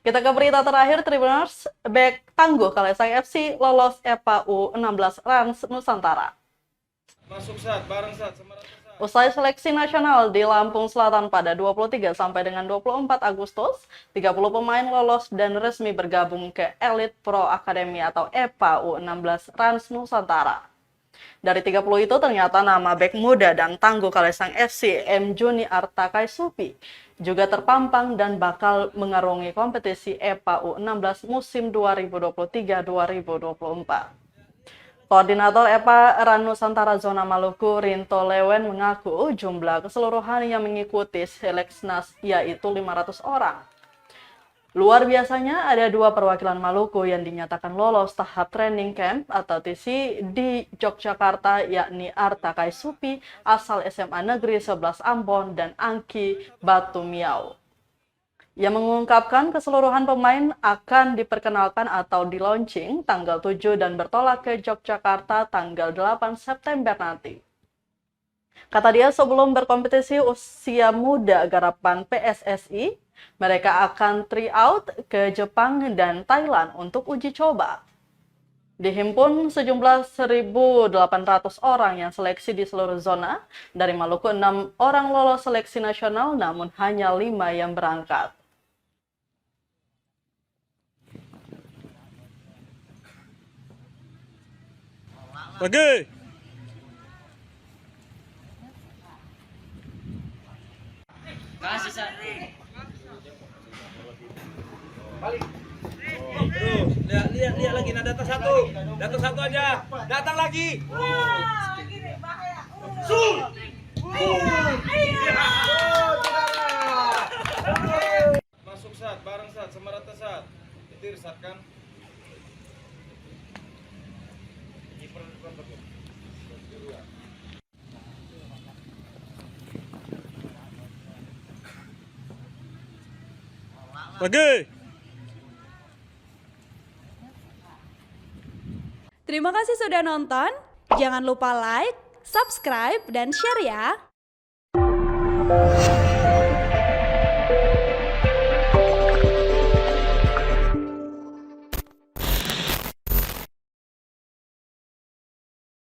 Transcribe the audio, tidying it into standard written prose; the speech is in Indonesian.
Kita ke berita terakhir, Tribuners. Bek tangguh Kalesang FC lolos EPA U16 Rans Nusantara. Masuk saat, bareng saat, Usai seleksi nasional di Lampung Selatan pada 23 sampai dengan 24 Agustus, 30 pemain lolos dan resmi bergabung ke Elite Pro Academy atau EPA U16 Rans Nusantara. Dari 30 itu ternyata nama bek muda dan tangguh Kalesang FC M. Juni Artakai Supi juga terpampang dan bakal mengarungi kompetisi EPA U16 musim 2023-2024. Koordinator EPA RAN Nusantara Zona Maluku, Rinto Lewen, mengaku jumlah keseluruhan yang mengikuti seleksnas yaitu 500 orang. Luar biasanya, ada 2 perwakilan Maluku yang dinyatakan lolos tahap training camp atau TC di Yogyakarta, yakni Artakai Supi, asal SMA Negeri 11 Ambon, dan Angki Batumiau. Ia mengungkapkan keseluruhan pemain akan diperkenalkan atau di-launching tanggal 7 dan bertolak ke Yogyakarta tanggal 8 September nanti. Kata dia, sebelum berkompetisi usia muda garapan PSSI, mereka akan tryout ke Jepang dan Thailand untuk uji coba. Dihimpun sejumlah 1.800 orang yang seleksi di seluruh zona. Dari Maluku, 6 orang lolos seleksi nasional, namun hanya 5 yang berangkat. Oke. Kasih sa. Balik. Terus, lihat lagi. Nah, datang satu aja. Datang lagi. Gini bahaya. Sul. Masuk saat, bareng saat, sama rata saat. Itu saat kan. Oke. Terima kasih sudah nonton. Jangan lupa like, subscribe, dan share ya.